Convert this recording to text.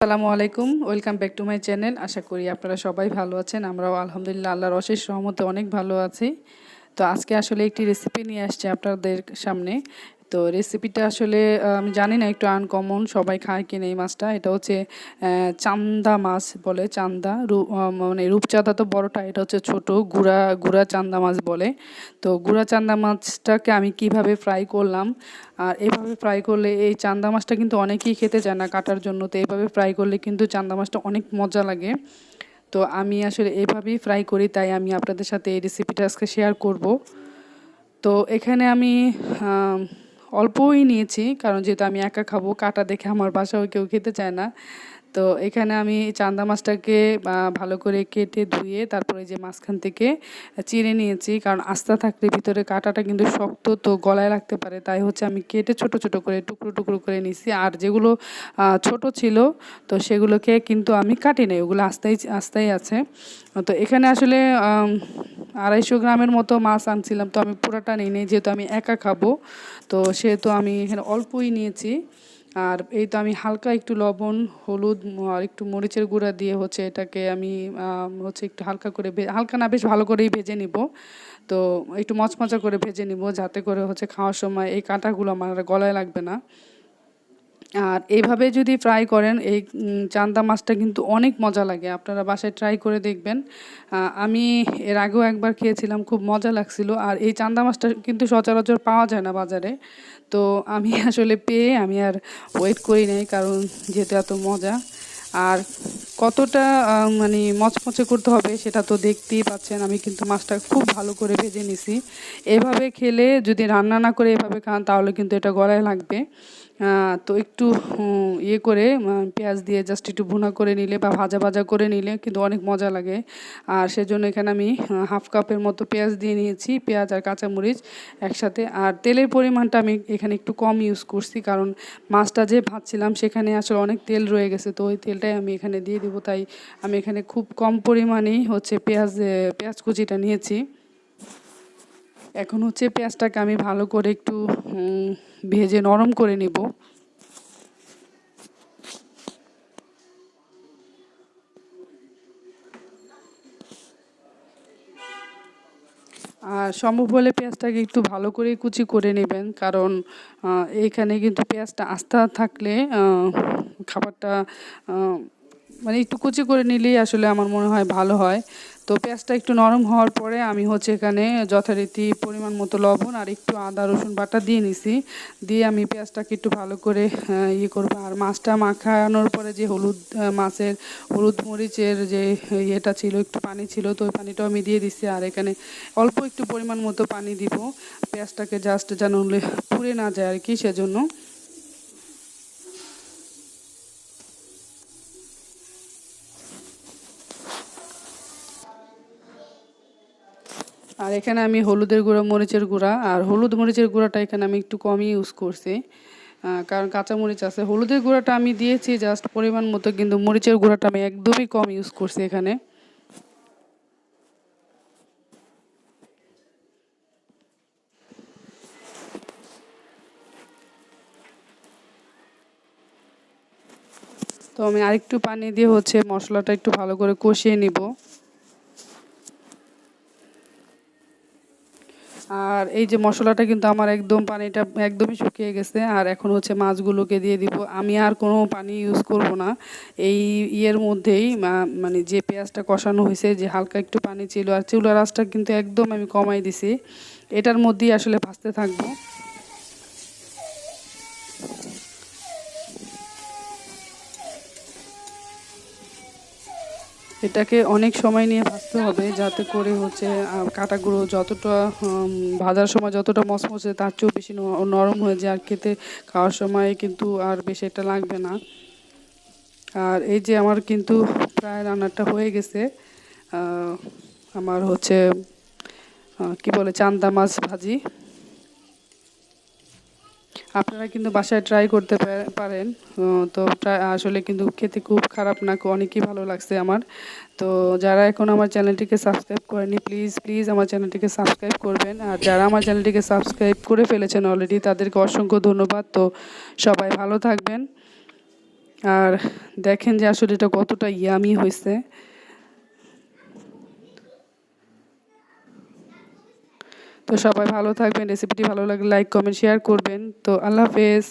আসসালামু আলাইকুম, welcome back to my channel. আশা করি আপনারা সবাই ভালো আছেন। আমরাও আলহামদুলিল্লাহ আল্লাহর অশেষ রহমতে অনেক ভালো আছি। তো আজকে আসলে একটি রেসিপি নিয়ে আসছি আপনাদের সামনে। তো রেসিপিটা আসলে আমি জানি না, একটু আনকমন, সবাই খায় কিনা এই মাছটা। এটা হচ্ছে চান্দা মাছ বলে, চান্দা মানে রূপচাঁদা তো বড়টা, এটা হচ্ছে ছোট গুড়া গুড়া চান্দা মাছ বলে। তো গুড়া চান্দা মাছটাকে আমি কিভাবে ফ্রাই করলাম, আর এভাবে ফ্রাই করলে এই চান্দা মাছটা কিন্তু অনেকেই খেতে চায় না কাটার জন্য। তো এইভাবে ফ্রাই করলে কিন্তু চান্দা মাছটা অনেক মজা লাগে। তো আমি আসলে এভাবেই ফ্রাই করি, তাই আমি আপনাদের সাথে এই রেসিপিটা আজকে শেয়ার করব। তো এখানে আমি অল্পই নিয়েছি, কারণ যেহেতু আমি একা খাবো, কাটা দেখে আমার বাসাও কেউ খেতে চায় না। তো এখানে আমি চান্দা মাছটাকে ভালো করে কেটে ধুয়ে তারপরে যে মাঝখান থেকে চিড়ে নিয়েছি, কারণ আস্তা থাকলে ভিতরে কাঁটাটা কিন্তু শক্ত, তো গলায় লাগতে পারে। তাই হচ্ছে আমি কেটে ছোট ছোট করে টুকরো টুকরো করে নিয়েছি। আর যেগুলো ছোট ছিল তো সেগুলোকে কিন্তু আমি কাটি নাই, ওগুলো আস্তাই আস্তাই আছে। তো এখানে আসলে 250 গ্রামের মতো মাছ আনছিলাম, তো আমি পুরোটা নিই নি, যেহেতু আমি একা খাবো। তো সেহেতু আমি এখানে অল্পই নিয়েছি। আর এই তো আমি হালকা একটু লবণ, হলুদ আর একটু মরিচের গুঁড়া দিয়ে হচ্ছে এটাকে আমি হচ্ছে একটু হালকা করে হালকা না, বেশ ভালো করেই ভেজে নিব। তো একটু মচমচা করে ভেজে নিব, যাতে করে হচ্ছে খাওয়ার সময় এই কাঁটাগুলো আমার গলায় লাগবে না। আর এইভাবে যদি ফ্রাই করেন এই চান্দা মাছটা কিন্তু অনেক মজা লাগে, আপনারা বাসায় ট্রাই করে দেখবেন। আমি এর আগেও একবার খেয়েছিলাম, খুব মজা লাগছিল। আর এই চান্দা মাছটা কিন্তু সচরাচর পাওয়া যায় না বাজারে। তো আমি আসলে পেয়ে আমি আর ওয়েট করি নাই, কারণ যেহেতু এত মজা। আর কতটা মানে মচমচে করতে হবে সেটা তো দেখতেই পাচ্ছেন। আমি কিন্তু মাছটা খুব ভালো করে ভেজে নিছি। এভাবে খেলে, যদি রান্না না করে এভাবে খান, তাহলে কিন্তু এটা গলায় লাগবে। তো একটু ইয়ে করে পেঁয়াজ দিয়ে জাস্ট একটু ভুনা করে নিলে বা ভাজা ভাজা করে নিলে কিন্তু অনেক মজা লাগে। আর সেজন্য এখানে আমি হাফ কাপের মতো পেঁয়াজ দিয়ে নিয়েছি, পেঁয়াজ আর কাঁচামরিচ একসাথে। আর তেলের পরিমাণটা আমি এখানে একটু কম ইউজ করছি, কারণ মাছটা যে ভাজছিলাম সেখানে আসলে অনেক তেল রয়ে গেছে, তো ওই তেলটাই আমি এখানে দিয়ে দিব। তাই আমি এখানে খুব কম পরিমাণেই হচ্ছে পেঁয়াজ কুচিটা নিয়েছি। এখন হচ্ছে পেঁয়াজটাকে আমি ভালো করে একটু ভেজে নরম করে নিব। আর সম্ভব হলে পেঁয়াজটাকে একটু ভালো করে কুচি করে নেবেন, কারণ এইখানে কিন্তু পেঁয়াজটা আস্তা থাকলে খাবারটা মানে একটু কুচি করে নিলেই আসলে আমার মনে হয় ভালো হয়। তো পেঁয়াজটা একটু নরম হওয়ার পরে আমি হচ্ছে এখানে যথারীতি পরিমাণ মতো লবণ আর একটু আদা রসুন বাটা দিয়ে নিছি। দিয়ে আমি পেঁয়াজটাকে একটু ভালো করে ইয়ে করবো। আর মাছটা মাখানোর পরে যে মাছের হলুদ মরিচের যে ইয়েটা ছিল, একটু পানি ছিল, তো ওই পানিটাও আমি দিয়ে দিচ্ছি। আর এখানে অল্প একটু পরিমাণ মতো পানি দিব, পেঁয়াজটাকে জাস্ট যেন পুড়ে না যায় আর কি, সেজন্য। আর এখানে আমি হলুদের গুঁড়া, মরিচের গুঁড়া, আর হলুদ মরিচের গুঁড়াটা এখানে আমি একটু কমই ইউজ করছি, কারণ কাঁচামরিচ আছে। হলুদের গুঁড়াটা আমি দিয়েছি জাস্ট পরিমাণ মতো, কিন্তু মরিচের গুঁড়াটা আমি একদমই কম ইউজ করছি এখানে। তো আমি আরেকটু পানি দিয়ে হচ্ছে মশলাটা একটু ভালো করে কষিয়ে নিব। আর এই যে মশলাটা কিন্তু আমার একদম পানিটা একদমই শুকিয়ে গেছে। আর এখন হচ্ছে মাছগুলোকে দিয়ে দিব। আমি আর কোনো পানি ইউজ করব না এই ইয়ের মধ্যেই। মানে যে পেঁয়াজটা কষানো হয়েছে, যে হালকা একটু পানি ছিল, আর চুলার আঁচটা কিন্তু একদম আমি কমাই দিছি। এটার মধ্যেই আসলে ভাজতে থাকবো। এটাকে অনেক সময় নিয়ে ভাজতে হবে, যাতে করে হচ্ছে কাঁটাগুলো যতটা ভাজার সময় যতটা মচমচে, তার চেয়েও বেশি নরম হয়ে যায়। আর খেতে খাওয়ার সময় কিন্তু আর বেশি একটা লাগবে না। আর এই যে আমার কিন্তু প্রায় রান্নাটা হয়ে গেছে। আমার হচ্ছে কি বলে, চান্দা মাছ ভাজি। আপনারা কিন্তু বাসায় ট্রাই করতে পারেন। তো আসলে কিন্তু খেতে খুব খারাপ না, অনেকই ভালো লাগছে আমার। তো যারা এখন আমার চ্যানেলটিকে সাবস্ক্রাইব করেনি, প্লিজ প্লিজ আমার চ্যানেলটিকে সাবস্ক্রাইব করবেন। আর যারা আমার চ্যানেলটিকে সাবস্ক্রাইব করে ফেলেছেন অলরেডি, তাদেরকে অসংখ্য ধন্যবাদ। তো সবাই ভালো থাকবেন। আর দেখেন যে আসলে এটা কতটা ইয়ামি হয়েছে। তো সবাই ভালো থাকবেন, রেসিপিটি ভালো লাগলে লাইক কমেন্ট শেয়ার করবেন। তো আল্লাহ হাফেজ।